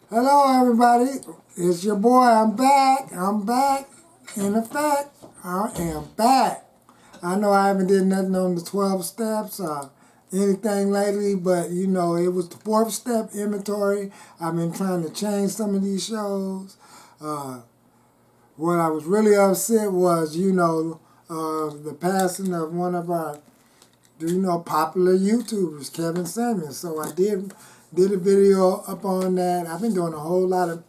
Hello, everybody. It's your boy. I'm back. I'm back. In effect, I am back. I know I haven't did nothing on the 12 steps or anything lately, but you know, it was the fourth step inventory. I've been trying to change some of these shows. Uh, what I was really upset was, the passing of one of our, popular YouTubers, Kevin Samuels. So I did a video up on that. I've been doing a whole lot of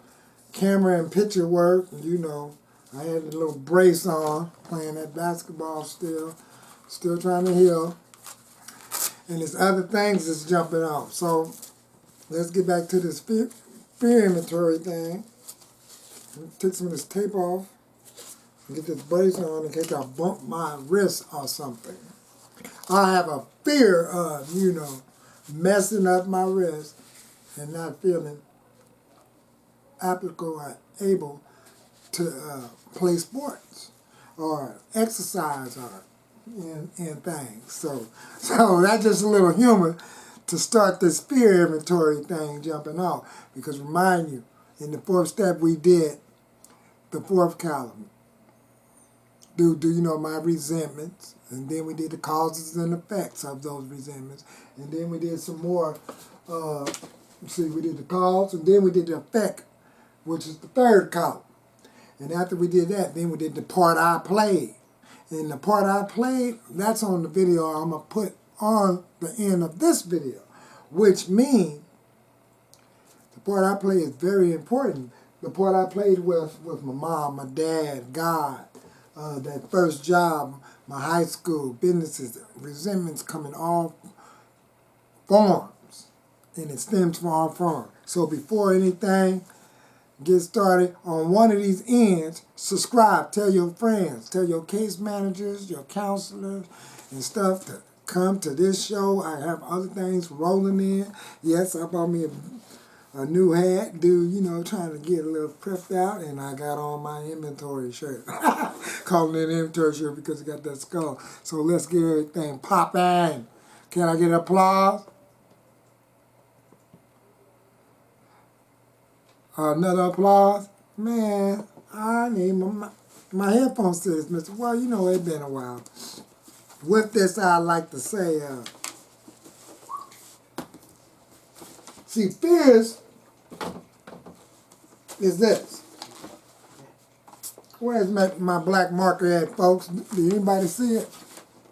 camera and picture work. I had a little brace on, playing that basketball still trying to heal. And there's other things that's jumping off. So let's get back to this fear inventory thing. Take some of this tape off and get this brace on in case I bump my wrist or something. I have a fear of, messing up my wrist and not feeling applicable or able to play sports or exercise or and things. So that's just a little humor to start this fear inventory thing jumping off. Because remind you, in the fourth step we did the fourth column. Do my resentments, and then we did the causes and effects of those resentments, and then we did some more. We did the cause, and then we did the effect, which is the third column. And after we did that, then we did the part I played. And the part I played, that's on the video I'm going to put on the end of this video, which means the part I played is very important. The part I played with my mom, my dad, God, that first job, my high school, businesses, resentments come in all forms, and it stems from all forms. So before anything get started on one of these ends, subscribe, tell your friends, tell your case managers, your counselors, and stuff to come to this show. I have other things rolling in. Yes, I bought me a new hat, trying to get a little prepped out, and I got on my inventory shirt. Calling it an inventory shirt because it got that skull. So let's get everything popping. Can I get applause? Another applause? Man, I need my headphones to this, Mr. Well, it's been a while. With this, I'd like to say, see, fears is this. Where's my black marker at, folks? Did anybody see it?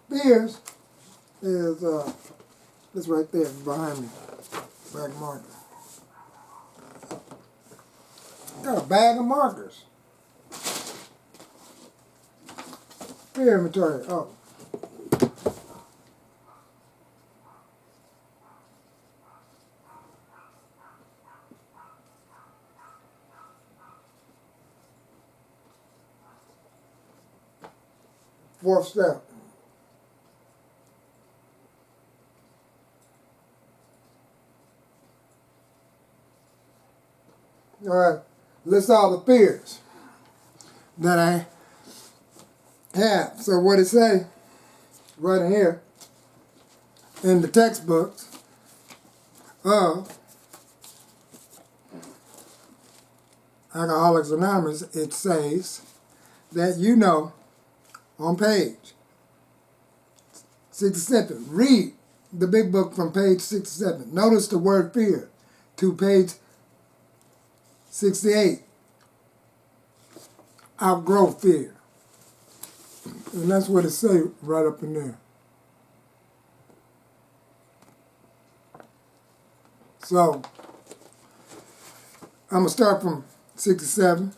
Fears is, it's right there behind me. Black marker. Got a bag of markers. Fear inventory. Oh. Fourth step. All right. List all the fears that I have. So what it say right in here in the textbooks of Alcoholics Anonymous, it says that on page 67, read the big book from page 67. Notice the word fear to page 68. Outgrow fear. And that's what it say right up in there. So, I'm going to start from 67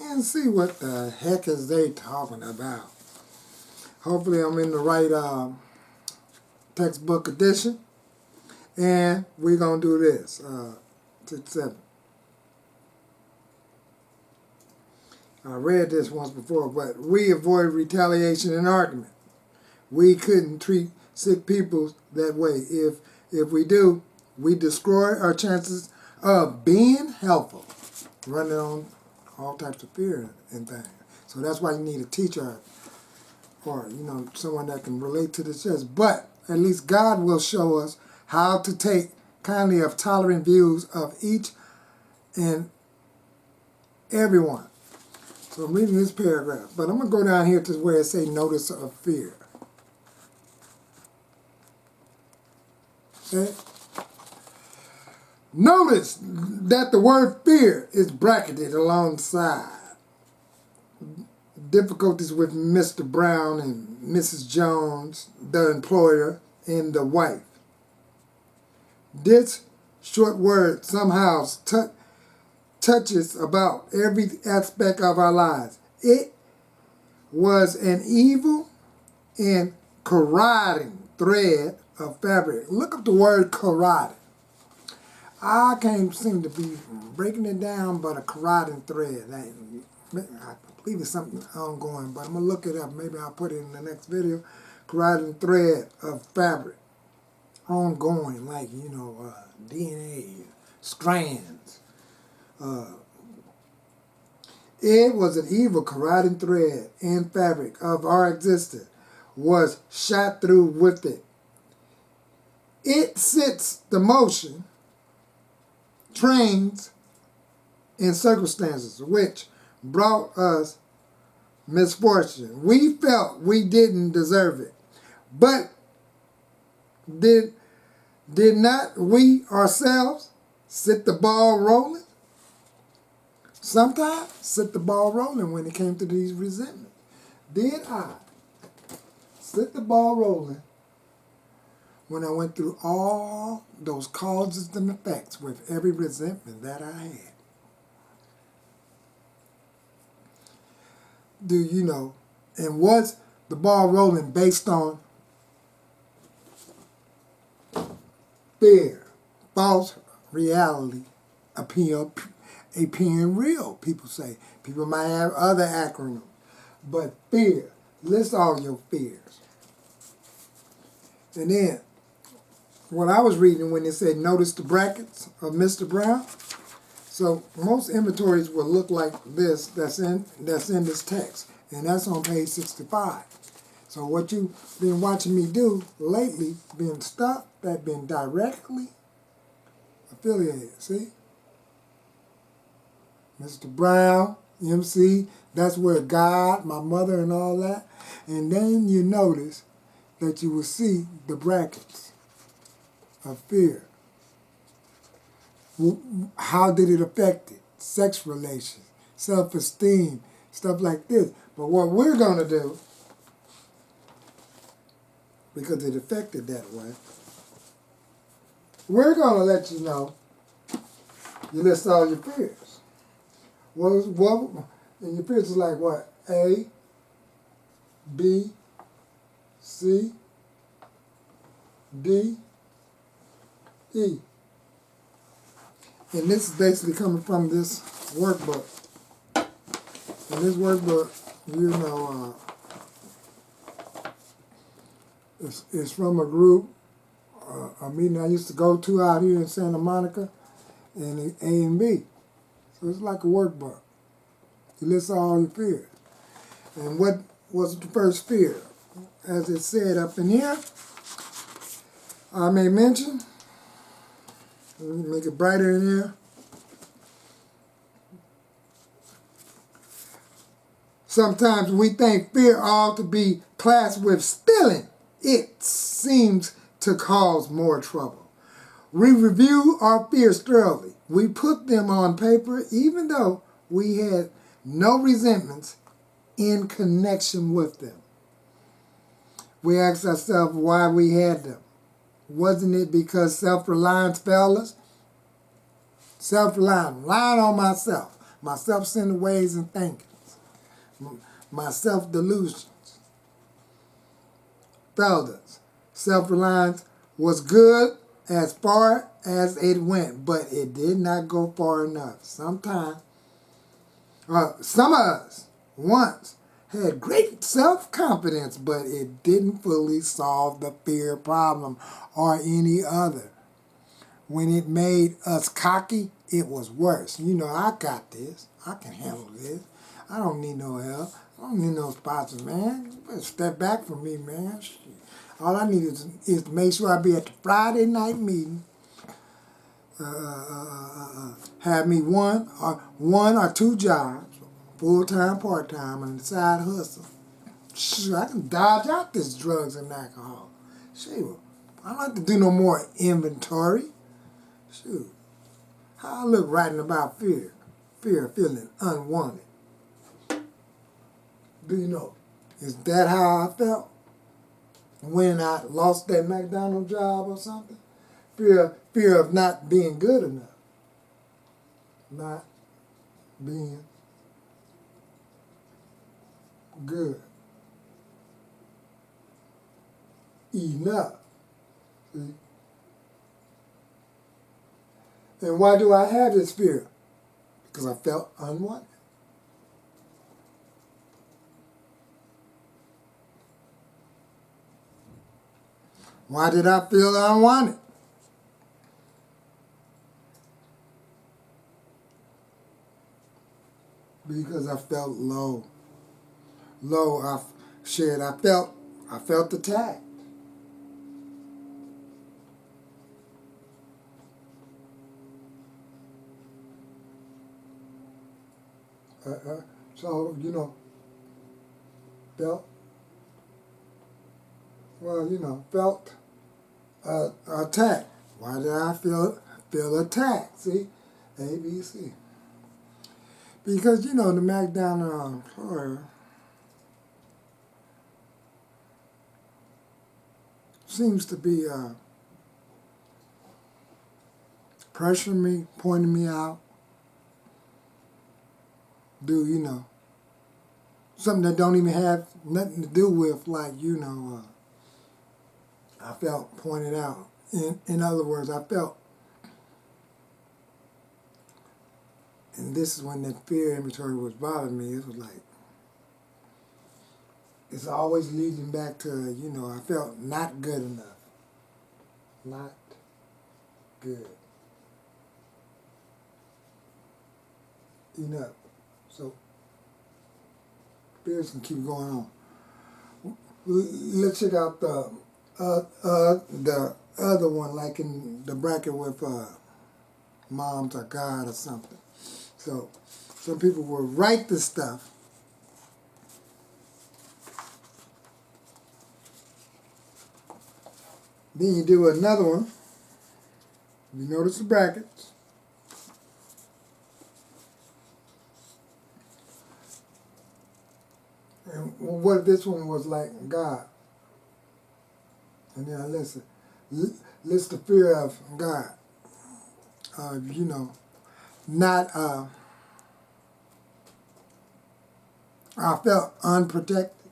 and see what the heck is they talking about. Hopefully I'm in the right textbook edition. And we're going to do this. 67. I read this once before, but we avoid retaliation and argument. We couldn't treat sick people that way. If we do, we destroy our chances of being helpful, running on all types of fear and things. So that's why you need a teacher or, someone that can relate to this. But at least God will show us how to take kindly of tolerant views of each in everyone. So I'm reading this paragraph, but I'm going to go down here to where it say notice of fear. Okay? Notice that the word fear is bracketed alongside difficulties with Mr. Brown and Mrs. Jones, the employer, and the wife. This short word somehow touches about every aspect of our lives. It was an evil and corroding thread of fabric. Look up the word corroding. I can't seem to be breaking it down, but a corroding thread. I believe it's something ongoing, but I'm going to look it up. Maybe I'll put it in the next video. Corroding thread of fabric. Ongoing, like, DNA, strands. It was an evil corroding thread in fabric of our existence, was shot through with it. It sets the motion, trains, and circumstances which brought us misfortune. We felt we didn't deserve it, but did not we ourselves set the ball rolling? Sometimes set the ball rolling when it came to these resentments. Did I set the ball rolling when I went through all those causes and effects with every resentment that I had? Do you know? And was the ball rolling based on fear, false reality, appearing real, people say. People might have other acronyms. But fear, list all your fears. And then, what I was reading when it said, notice the brackets of Mr. Brown. So most inventories will look like this that's in this text. And that's on page 65. So what you've been watching me do lately, been stuff that been directly affiliated. See? Mr. Brown, MC, that's where God, my mother, and all that. And then you notice that you will see the brackets of fear. How did it affect it? Sex relations, self-esteem, stuff like this. But what we're going to do, because it affected that way, we're going to let you know, you list all your fears. And your fears is like what? A, B, C, D, E. And this is basically coming from this workbook. And this workbook, it's from a group, a meeting I used to go to out here in Santa Monica, and A and B. So it's like a workbook. It lists all your fears. And what was the first fear? As it said up in here, I may mention, let me make it brighter in here. Sometimes we think fear ought to be classed with stealing. It seems to cause more trouble. We review our fears thoroughly. We put them on paper even though we had no resentments in connection with them. We ask ourselves why we had them. Wasn't it because self-reliance failed us? Self-reliance, relying on myself, my self-centered ways and thinkings, my self-delusions failed us. Self-reliance was good as far as it went, but it did not go far enough. Sometimes, some of us once had great self-confidence, but it didn't fully solve the fear problem or any other. When it made us cocky, it was worse. I got this. I can handle this. I don't need no help. I don't need no sponsors, man. You better step back from me, man. All I need is to make sure I be at the Friday night meeting have me one or two jobs, full-time, part-time, and a side hustle. Shoot, I can dodge out this drugs and alcohol. Shoot, I don't have to do no more inventory. Shoot, how I look writing about fear of feeling unwanted. Do you know? Is that how I felt when I lost that McDonald's job or something? Fear of not being good enough. Not being good enough. See? And why do I have this fear? Because I felt unwanted. Why did I feel unwanted? Because I felt low. I felt attacked. So, felt attacked. Why did I feel attacked? See, A, B, C. Because, the McDonald's employer seems to be pressuring me, pointing me out, something that don't even have nothing to do with, like, I felt pointed out. In other words, I felt, and this is when that fear inventory was bothering me. It was like, it's always leading back to, I felt not good enough. Not good enough. So, fears can keep going on. Let's check out the other one, like in the bracket with moms or God or something. So some people will write the stuff. Then you do another one. You notice the brackets. And what this one was like, God. And then I list the fear of God. Not, I felt unprotected.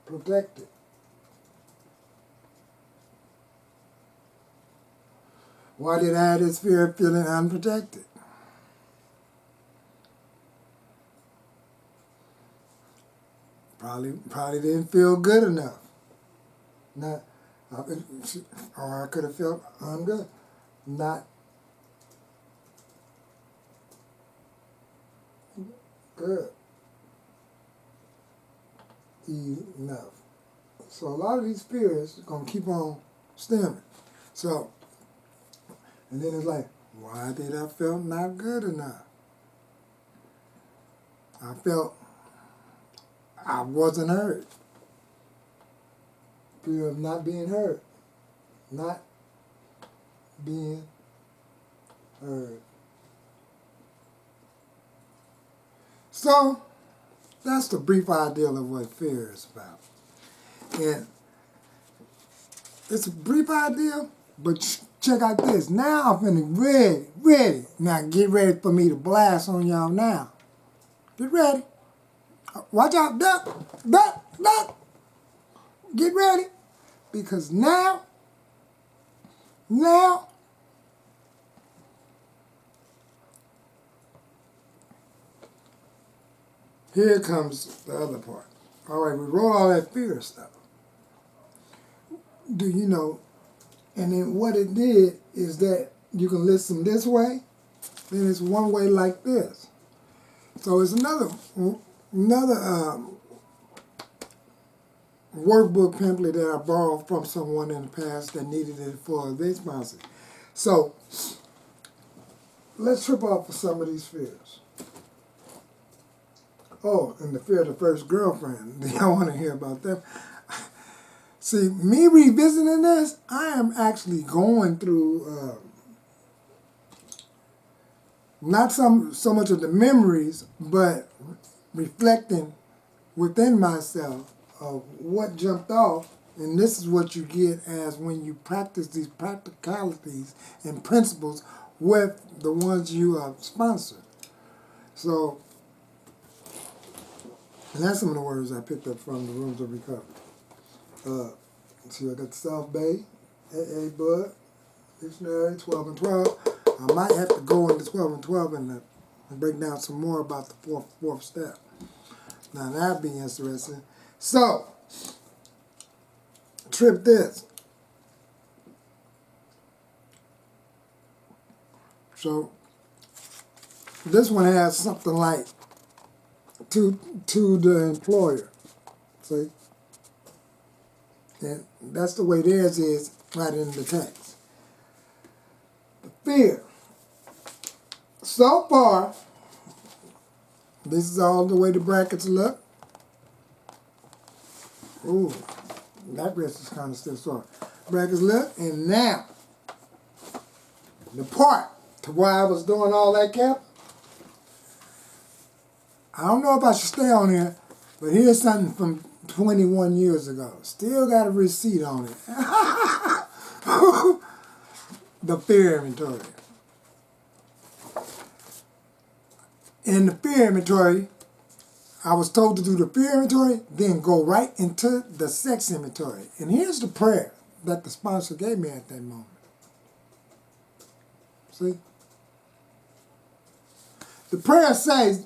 Protected. Why did I have this fear of feeling unprotected? Probably didn't feel good enough. Or I could have felt ungood. Not good enough. So a lot of these fears are going to keep on stemming. So, and then it's like, why did I feel not good enough? I felt I wasn't heard. Fear of not being heard. Not being heard. So, that's the brief idea of what fear is about. And it's a brief idea, but check out this. Now I'm finna ready. Now get ready for me to blast on y'all now. Get ready. Watch out, duck. Get ready. Because now, here comes the other part. All right, we wrote all that fear stuff. Do you know? And then what it did is that you can list them this way, then it's one way like this. So it's another workbook pamphlet that I borrowed from someone in the past that needed it for their sponsor. So let's trip off of some of these fears. Oh, and the fear of the first girlfriend. Do y'all want to hear about that? See, me revisiting this, I am actually going through not so much of the memories, but reflecting within myself of what jumped off. And this is what you get as when you practice these practicalities and principles with the ones you sponsor. So, and that's some of the words I picked up from the Rooms of Recovery. See, I got the South Bay, AA Bud, Dictionary, 12 and 12. I might have to go into 12 and 12 and break down some more about the fourth step. Now, that'd be interesting. So, trip this. So, this one has something like to the employer. See? And that's the way theirs is right in the text. The fear. So far, this is all the way the brackets look. Ooh, that wrist is kind of still sore. Brackets look, and now, the part to why I was doing all that, Cap. I don't know if I should stay on here, but here's something from 21 years ago. Still got a receipt on it. The fear inventory. In the fear inventory, I was told to do the fear inventory, then go right into the sex inventory. And here's the prayer that the sponsor gave me at that moment. See? The prayer says,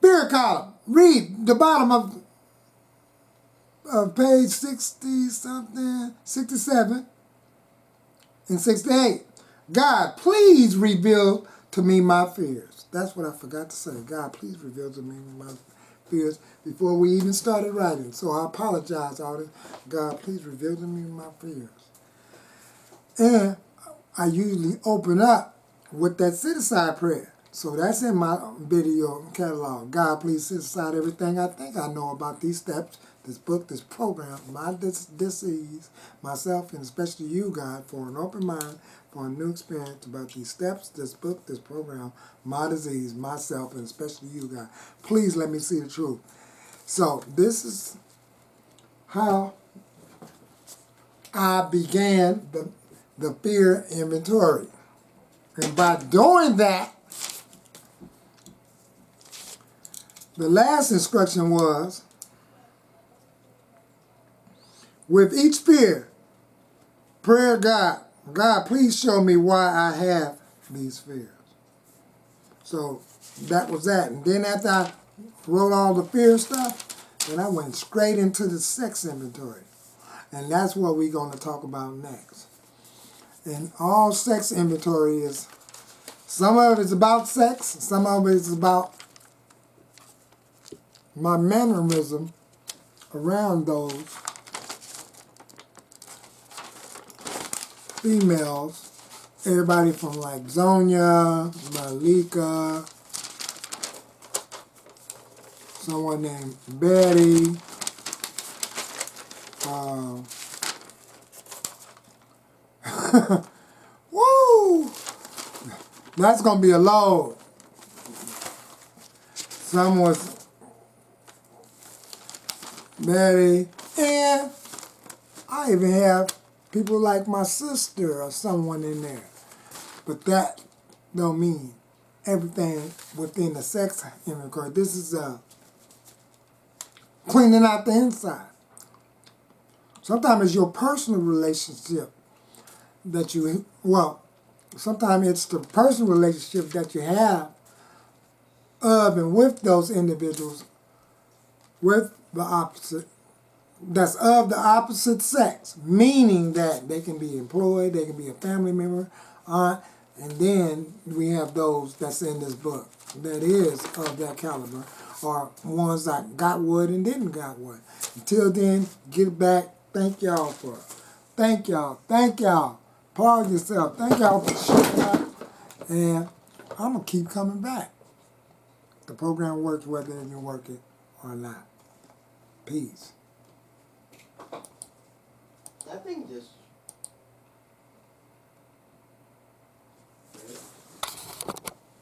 fear column, read the bottom of page 60-something, 67 and 68. God, please reveal to me my fears. That's what I forgot to say. God, please reveal to me my fears before we even started writing. So I apologize, audience. God, please reveal to me my fears. And I usually open up with that set-aside prayer. So that's in my video catalog. God, please set aside everything I think I know about these steps, this book, this program, my disease, myself, and especially you, God, for an open mind, for a new experience about these steps, this book, this program, my disease, myself, and especially you, God. Please let me see the truth. So this is how I began the fear inventory. And by doing that, the last instruction was, with each fear, prayer God, God, please show me why I have these fears. So that was that. And then after I wrote all the fear stuff, then I went straight into the sex inventory. And that's what we're going to talk about next. And all sex inventory is, some of it is about sex, some of it is about my mannerism around those females, everybody from like Zonia, Malika, someone named Betty, woo! That's gonna be a load. Some was Betty, and I even have people like my sister or someone in there. But that don't mean everything within the sex inventory. This is cleaning out the inside. Sometimes it's your personal relationship that you, well, sometimes it's the personal relationship that you have of and with those individuals with the opposite, that's of the opposite sex, meaning that they can be employed, they can be a family member, aunt, and then we have those that's in this book that is of that caliber, or ones that got what and didn't got what. Until then, get back. Thank y'all. Thank y'all. Pause yourself. Thank y'all for showing up. And I'm going to keep coming back. The program works whether you work it or not. Peace. That thing just